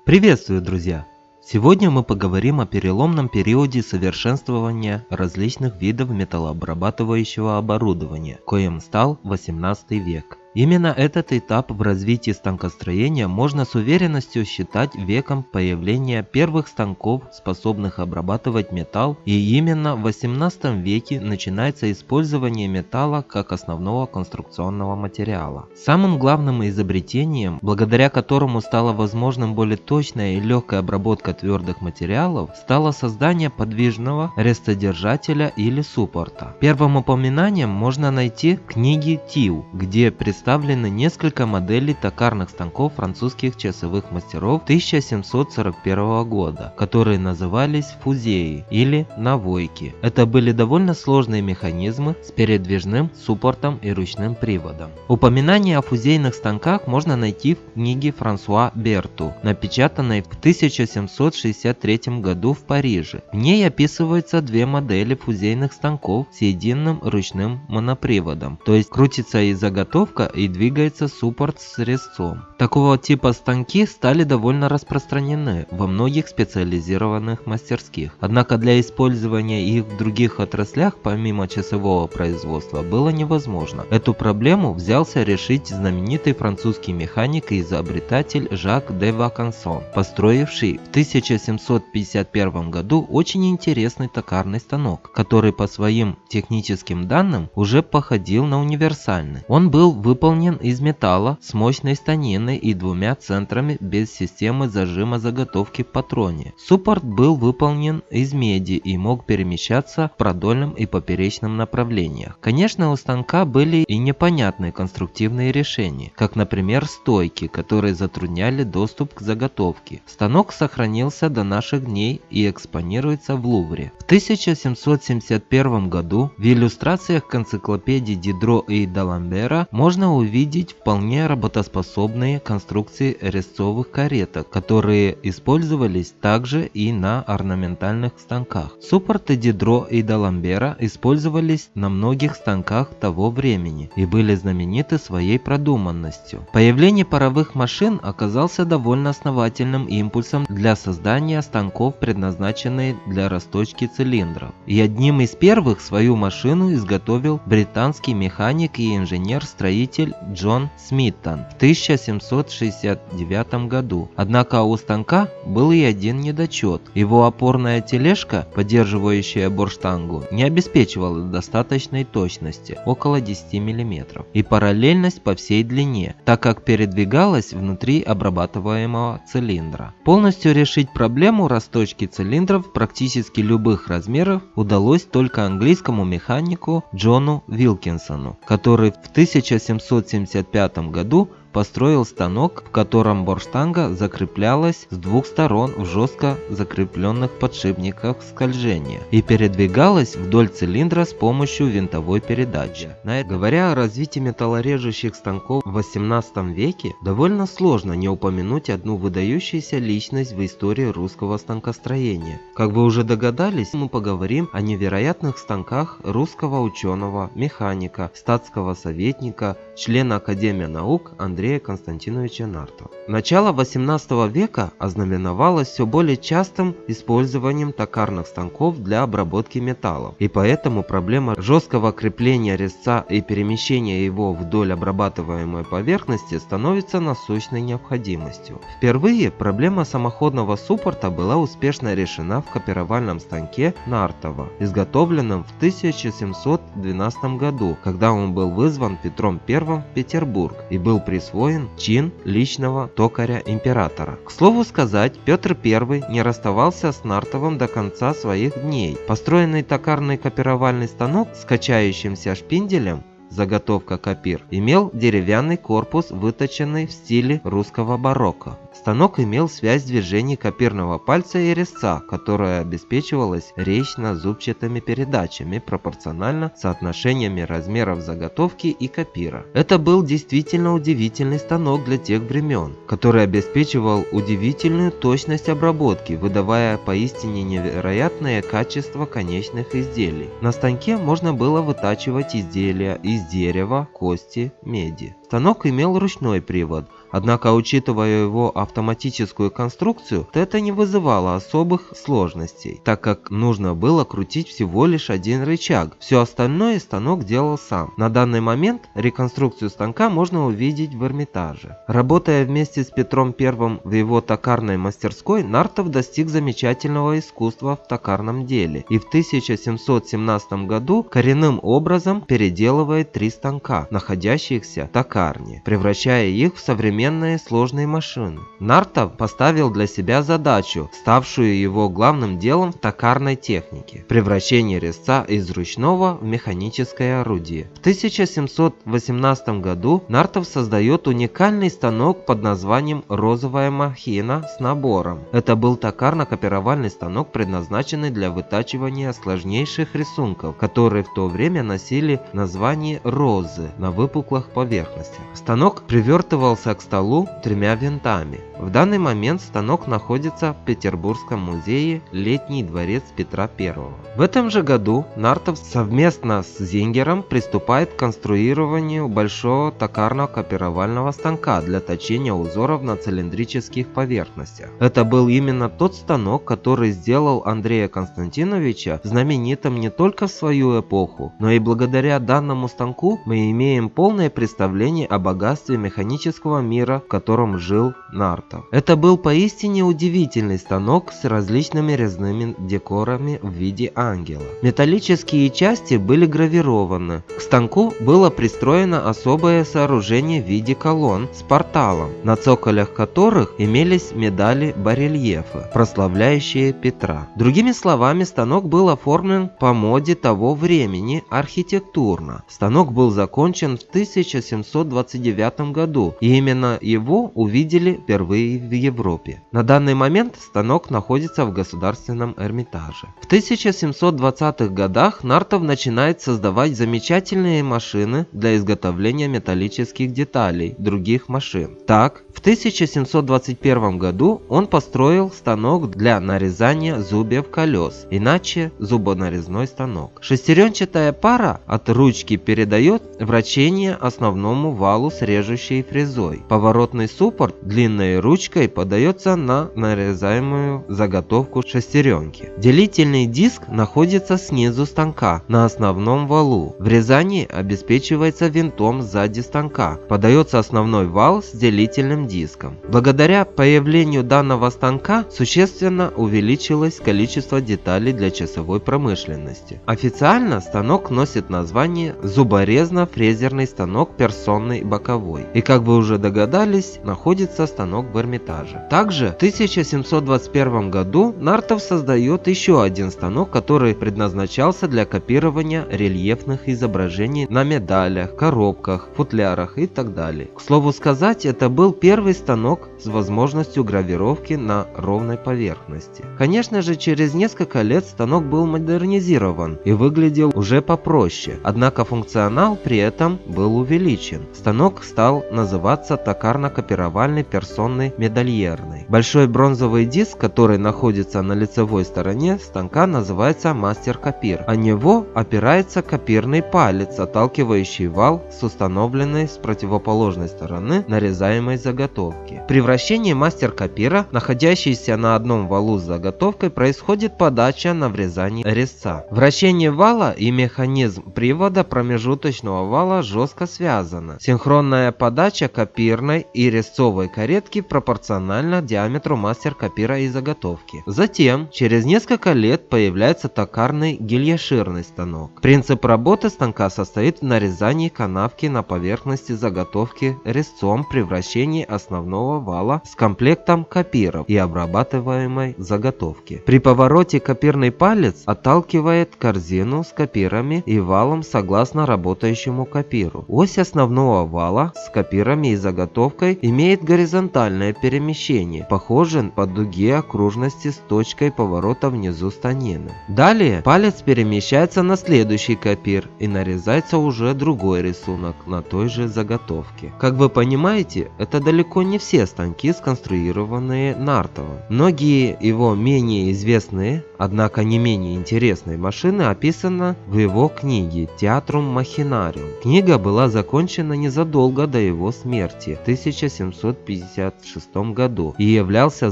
Приветствую, друзья! Сегодня мы поговорим о переломном периоде совершенствования различных видов металлообрабатывающего оборудования, коим стал 18 век. Именно этот этап в развитии станкостроения можно с уверенностью считать веком появления первых станков, способных обрабатывать металл, и именно в 18 веке начинается использование металла как основного конструкционного материала. Самым главным изобретением, благодаря которому стало возможным более точная и легкая обработка твердых материалов, стало создание подвижного рестодержателя или суппорта. Первым упоминанием можно найти в книге Тил, где представлены несколько моделей токарных станков французских часовых мастеров 1741 года, которые назывались фузеи или навойки. Это были довольно сложные механизмы с передвижным суппортом и ручным приводом. Упоминание о фузейных станках можно найти в книге Франсуа Берту, напечатанной в 1763 году в Париже. В ней описываются две модели фузейных станков с единым ручным моноприводом, то есть крутится и заготовка, и двигается суппорт с резцом. Такого типа станки стали довольно распространены во многих специализированных мастерских. Однако для использования их в других отраслях помимо часового производства было невозможно. Эту проблему взялся решить знаменитый французский механик и изобретатель Жак де Вакансон, построивший в 1751 году очень интересный токарный станок, который по своим техническим данным уже походил на универсальный. Он был выполнен из металла с мощной станиной и двумя центрами без системы зажима заготовки в патроне. Суппорт был выполнен из меди и мог перемещаться в продольном и поперечном направлениях. Конечно, у станка были и непонятные конструктивные решения, как, например, стойки, которые затрудняли доступ к заготовке. Станок сохранился до наших дней и экспонируется в Лувре. В 1771 году в иллюстрациях к энциклопедии Дидро и Даламбера можно увидеть вполне работоспособные конструкции резцовых кареток, которые использовались также и на орнаментальных станках. Суппорты Дидро и Даламбера использовались на многих станках того времени и были знамениты своей продуманностью. Появление паровых машин оказался довольно основательным импульсом для создания станков, предназначенных для расточки цилиндров. И одним из первых свою машину изготовил британский механик и инженер-строитель Джон Смиттон в 1769 году. Однако у станка был и один недочет. Его опорная тележка, поддерживающая борштангу, не обеспечивала достаточной точности, около 10 мм, и параллельность по всей длине, так как передвигалась внутри обрабатываемого цилиндра. Полностью решить проблему расточки цилиндров практически любых размеров удалось только английскому механику Джону Вилкинсону, который в 1775 году построил станок, в котором борштанга закреплялась с двух сторон в жестко закрепленных подшипниках скольжения и передвигалась вдоль цилиндра с помощью винтовой передачи. Говоря о развитии металлорежущих станков в 18 веке, довольно сложно не упомянуть одну выдающуюся личность в истории русского станкостроения. Как вы уже догадались, мы поговорим о невероятных станках русского ученого, механика, статского советника, члена Академии наук Андрея Константиновича Нартова. Начало 18 века ознаменовалось все более частым использованием токарных станков для обработки металлов, и поэтому проблема жесткого крепления резца и перемещения его вдоль обрабатываемой поверхности становится насущной необходимостью. Впервые проблема самоходного суппорта была успешно решена в копировальном станке Нартова, изготовленном в 1712 году, когда он был вызван Петром I в Петербург и был присвоен чин личного токаря императора. К слову сказать, Петр I не расставался с Нартовым до конца своих дней. Построенный токарный копировальный станок с качающимся шпинделем, заготовка копир, имел деревянный корпус, выточенный в стиле русского барокко. Станок имел связь движений копирного пальца и резца, которая обеспечивалась речно-зубчатыми передачами пропорционально соотношениями размеров заготовки и копира. Это был действительно удивительный станок для тех времен, который обеспечивал удивительную точность обработки, выдавая поистине невероятное качество конечных изделий. На станке можно было вытачивать изделия из дерева, кости, меди. Станок имел ручной привод, Однако, учитывая его автоматическую конструкцию, это не вызывало особых сложностей, так как нужно было крутить всего лишь один рычаг. Все остальное станок делал сам. На данный момент реконструкцию станка можно увидеть в Эрмитаже. Работая вместе с Петром I в его токарной мастерской, Нартов достиг замечательного искусства в токарном деле и в 1717 году коренным образом переделывает 3 станка, находящихся в токарне, превращая их в современные сложные машины. Нартов поставил для себя задачу, ставшую его главным делом в токарной технике – превращение резца из ручного в механическое орудие. В 1718 году Нартов создает уникальный станок под названием «Розовая махина» с набором. Это был токарно-копировальный станок, предназначенный для вытачивания сложнейших рисунков, которые в то время носили название розы на выпуклых поверхностях. Станок привертывался к столу 3 винтами. В данный момент станок находится в Петербургском музее «Летний дворец Петра I». В этом же году Нартов совместно с Зингером приступает к конструированию большого токарно-копировального станка для точения узоров на цилиндрических поверхностях. Это был именно тот станок, который сделал Андрея Константиновича знаменитым не только в свою эпоху, но и благодаря данному станку мы имеем полное представление о богатстве механического мира, в котором жил Нартов. Это был поистине удивительный станок с различными резными декорами в виде ангела. Металлические части были гравированы. К станку было пристроено особое сооружение в виде колонн с порталом, на цоколях которых имелись медали барельефа, прославляющие Петра. Другими словами, станок был оформлен по моде того времени архитектурно. Станок был закончен в 1729 году, и именно его увидели впервые в Европе. На данный момент станок находится в Государственном Эрмитаже. В 1720-х годах Нартов начинает создавать замечательные машины для изготовления металлических деталей других машин. Так, в 1721 году он построил станок для нарезания зубьев колес, иначе зубонарезной станок. Шестеренчатая пара от ручки передает вращение основному валу с режущей фрезой. Поворотный суппорт длинной ручкой подается на нарезаемую заготовку шестеренки. Делительный диск находится снизу станка на основном валу. Врезание обеспечивается винтом сзади станка. Подается основной вал с делительным диском. Благодаря появлению данного станка существенно увеличилось количество деталей для часовой промышленности. Официально станок носит название зуборезно-фрезерный станок персонный боковой. И, как вы уже догадались, находится станок в Эрмитаже. Также в 1721 году Нартов создает еще один станок, который предназначался для копирования рельефных изображений на медалях, коробках, футлярах и так далее. К слову сказать, это был первый станок с возможностью гравировки на ровной поверхности. Конечно же, через несколько лет станок был модернизирован и выглядел уже попроще, однако функционал при этом был увеличен. Станок стал называться токарно-копировальный персонный медальерный. Большой бронзовый диск, который находится на лицевой стороне станка, называется мастер-копир. О него опирается копирный палец, отталкивающий вал с установленной с противоположной стороны нарезаемой заготовки. При вращении мастер-копира, находящейся на одном валу с заготовкой, происходит подача на врезание резца. Вращение вала и механизм привода промежуточного вала жестко связаны. Синхронная подача копирной и резцовой каретки пропорциональна диаметру мастер-копира и заготовки. Затем, через несколько лет появляется токарный гильяширный станок. Принцип работы станка состоит в нарезании канавки на поверхности заготовки резцом при вращении основного вала с комплектом копиров и обрабатываемой заготовки. При повороте копирный палец отталкивает корзину с копирами и валом согласно работающему копиру. Ось основного вала с копирами и заготовкой имеет горизонтальное перемещение, похожее по дуге окружности с точкой поворота внизу станины. Далее палец перемещается на следующий копир и нарезается уже другой рисунок на той же заготовке. Как вы понимаете, это далеко не все станки, сконструированные Нартовым. Многие его менее известные, однако не менее интересные машины описаны в его книге «Театрум Махинариум». Книга была закончена незадолго до его смерти, в 1756 году и являлся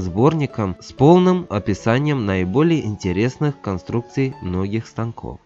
сборником с полным описанием наиболее интересных конструкций многих станков.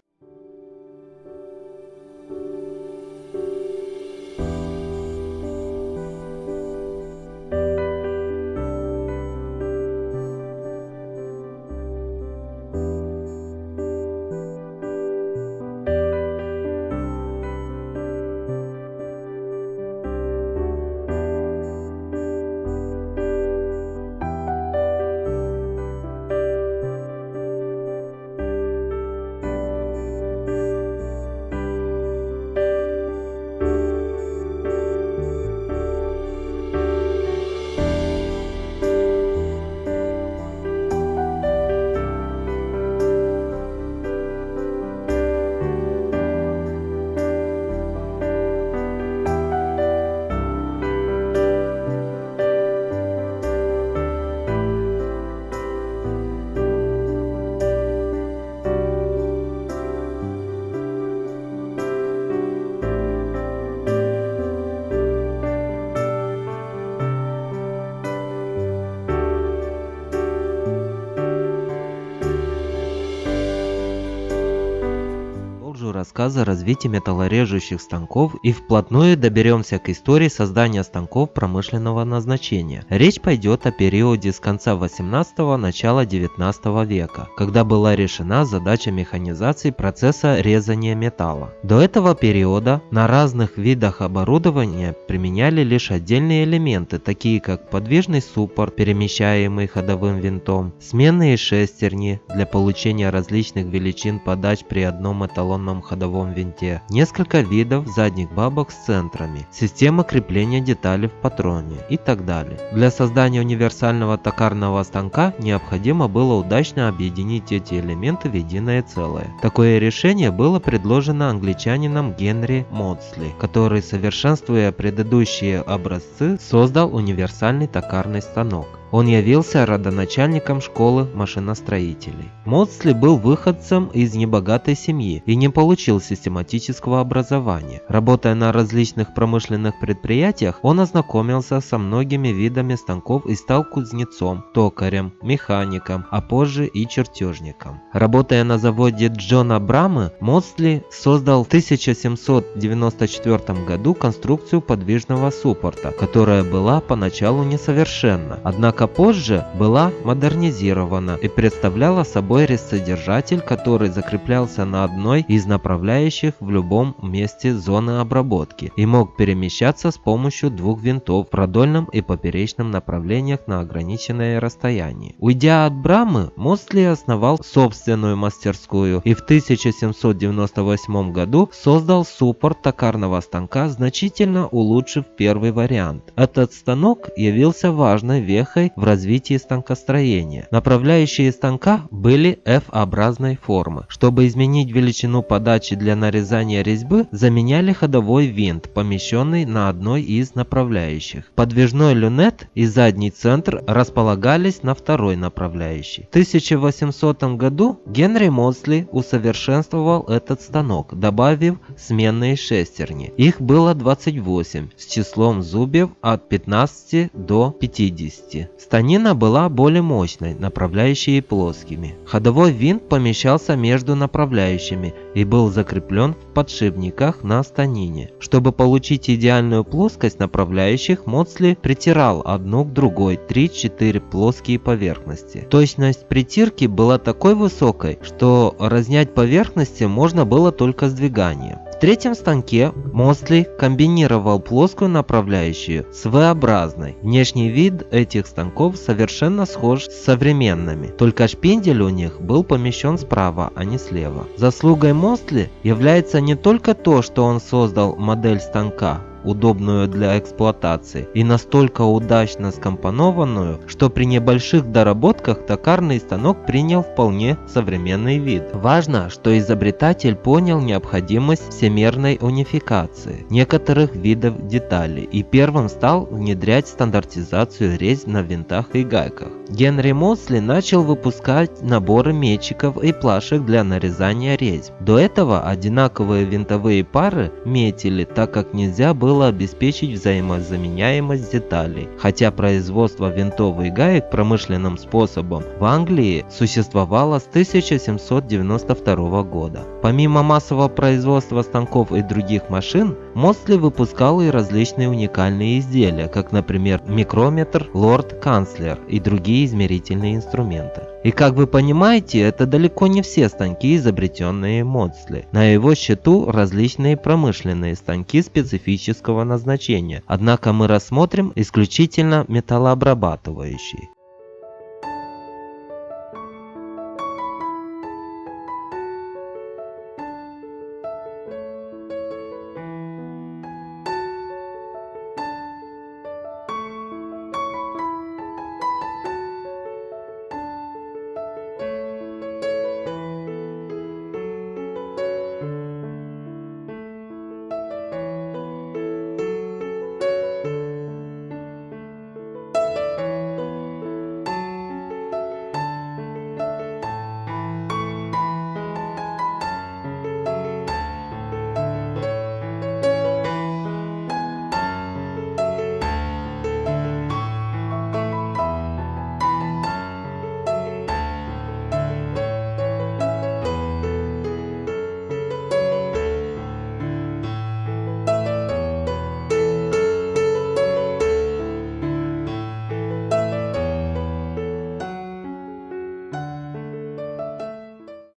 Рассказ о развитии металлорежущих станков и вплотную доберемся к истории создания станков промышленного назначения. Речь пойдет о периоде с конца 18-го – начала 19 века, когда была решена задача механизации процесса резания металла. До этого периода на разных видах оборудования применяли лишь отдельные элементы, такие как подвижный суппорт, перемещаемый ходовым винтом, сменные шестерни для получения различных величин подач при одном эталонном ходовом винте, несколько видов задних бабок с центрами, система крепления деталей в патроне и так далее. Для создания универсального токарного станка необходимо было удачно объединить эти элементы в единое целое. Такое решение было предложено англичанином Генри Модсли, который, совершенствуя предыдущие образцы, создал универсальный токарный станок. Он явился родоначальником школы машиностроителей. Модсли был выходцем из небогатой семьи и не получил систематического образования. Работая на различных промышленных предприятиях, он ознакомился со многими видами станков и стал кузнецом, токарем, механиком, а позже и чертежником. Работая на заводе Джона Брамы, Модсли создал в 1794 году конструкцию подвижного суппорта, которая была поначалу несовершенна, однако позже была модернизирована и представляла собой резцедержатель, который закреплялся на одной из направляющих в любом месте зоны обработки и мог перемещаться с помощью двух винтов в продольном и поперечном направлениях на ограниченное расстояние. Уйдя от Брамы, Модсли основал собственную мастерскую и в 1798 году создал суппорт токарного станка, значительно улучшив первый вариант. Этот станок явился важной вехой в развитии станкостроения. Направляющие станка были F-образной формы. Чтобы изменить величину подачи для нарезания резьбы, заменяли ходовой винт, помещенный на одной из направляющих. Подвижной люнет и задний центр располагались на второй направляющей. В 1800 году Генри Модсли усовершенствовал этот станок, добавив сменные шестерни. Их было 28 с числом зубьев от 15 до 50. Станина была более мощной, направляющие плоскими. Ходовой винт помещался между направляющими и был закреплен в подшипниках на станине. Чтобы получить идеальную плоскость направляющих, Модсли притирал одну к другой 3-4 плоские поверхности. Точность притирки была такой высокой, что разнять поверхности можно было только сдвиганием. В третьем станке Модсли комбинировал плоскую направляющую с V-образной. Внешний вид этих станков совершенно схож с современными, только шпиндель у них был помещен справа, а не слева. Заслугой Модсли является не только то, что он создал модель станка, удобную для эксплуатации и настолько удачно скомпонованную, что при небольших доработках токарный станок принял вполне современный вид. Важно, что изобретатель понял необходимость всемирной унификации некоторых видов деталей и первым стал внедрять стандартизацию резьб на винтах и гайках. Генри Модсли начал выпускать наборы метчиков и плашек для нарезания резьб. До этого одинаковые винтовые пары метили, так как нельзя было было обеспечить взаимозаменяемость деталей, хотя производство винтов и гаек промышленным способом в Англии существовало с 1792 года. Помимо массового производства станков и других машин, Модсли выпускал и различные уникальные изделия, как, например, микрометр, лорд-канцлер и другие измерительные инструменты. И как вы понимаете, это далеко не все станки, изобретенные Модсли. На его счету различные промышленные станки специфического назначения, однако мы рассмотрим исключительно металлообрабатывающие.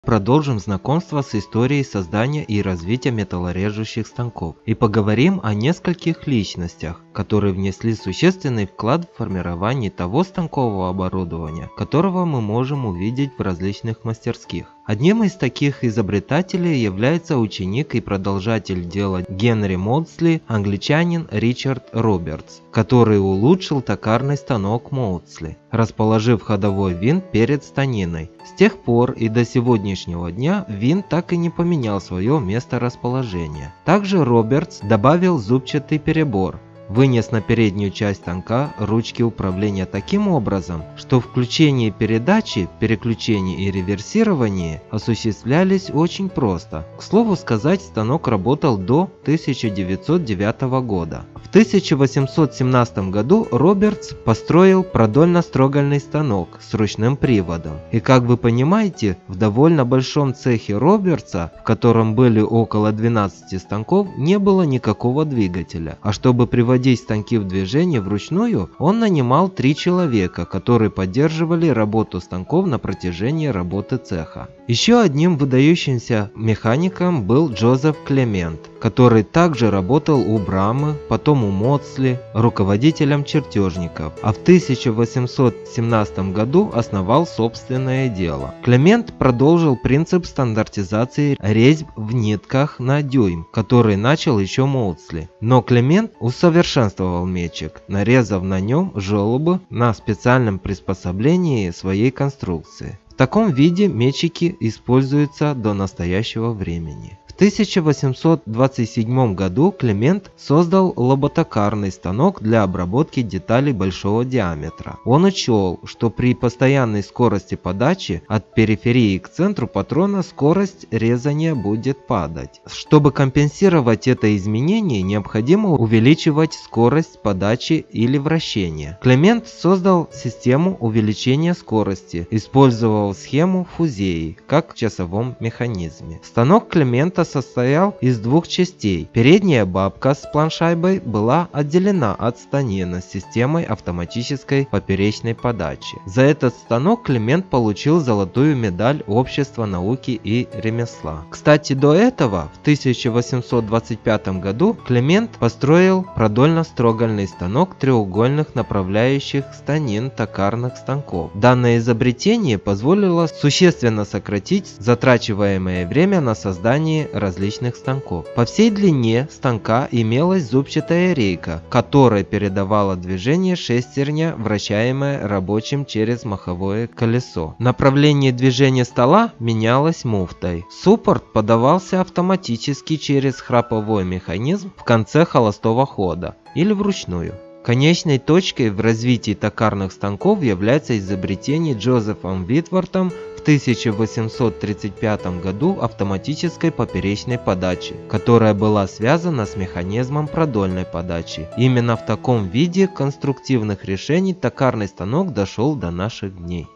Продолжим знакомство с историей создания и развития металлорежущих станков и поговорим о нескольких личностях, которые внесли существенный вклад в формирование того станкового оборудования, которого мы можем увидеть в различных мастерских. Одним из таких изобретателей является ученик и продолжатель дела Генри Модсли, англичанин Ричард Робертс, который улучшил токарный станок Модсли, расположив ходовой винт перед станиной. С тех пор и до сегодняшнего дня винт так и не поменял свое месторасположение. Также Робертс добавил зубчатый перебор, вынес на переднюю часть станка ручки управления таким образом, что включение передачи, переключение и реверсирование осуществлялись очень просто. К слову сказать, станок работал до 1909 года. В 1817 году Робертс построил продольно-строгальный станок с ручным приводом. И как вы понимаете, в довольно большом цехе Робертса, в котором были около 12 станков, не было никакого двигателя. А чтобы приводить станки в движение вручную, он нанимал 3 человека, которые поддерживали работу станков на протяжении работы цеха. Еще одним выдающимся механиком был Джозеф Клемент, который также работал у Брамы, потом у Модсли, руководителем чертежников, а в 1817 году основал собственное дело. Клемент продолжил принцип стандартизации резьб в нитках на дюйм, который начал еще Модсли. Но Клемент усовершенствовал мечик, нарезав на нем желобы на специальном приспособлении своей конструкции. В таком виде мечики используются до настоящего времени. В 1827 году Клемент создал лоботокарный станок для обработки деталей большого диаметра. Он учел, что при постоянной скорости подачи от периферии к центру патрона скорость резания будет падать. Чтобы компенсировать это изменение, необходимо увеличивать скорость подачи или вращения. Клемент создал систему увеличения скорости, использовал схему фузеи, как в часовом механизме. Станок Клемента состоял из 2 частей. Передняя бабка с планшайбой была отделена от станины с системой автоматической поперечной подачи. За этот станок Клемент получил золотую медаль Общества науки и ремесла. Кстати, до этого, в 1825 году, Клемент построил продольно-строгальный станок треугольных направляющих станин токарных станков. Данное изобретение позволило существенно сократить затрачиваемое время на создание различных станков. По всей длине станка имелась зубчатая рейка, которая передавала движение шестерня, вращаемое рабочим через маховое колесо. Направление движения стола менялось муфтой. Суппорт подавался автоматически через храповой механизм в конце холостого хода или вручную. Конечной точкой в развитии токарных станков является изобретение Джозефом Уитвортом в 1835 году автоматической поперечной подачи, которая была связана с механизмом продольной подачи. Именно в таком виде конструктивных решений токарный станок дошел до наших дней.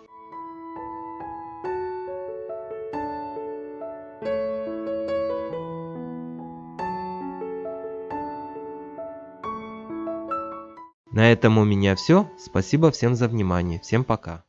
На этом у меня все. Спасибо всем за внимание. Всем пока.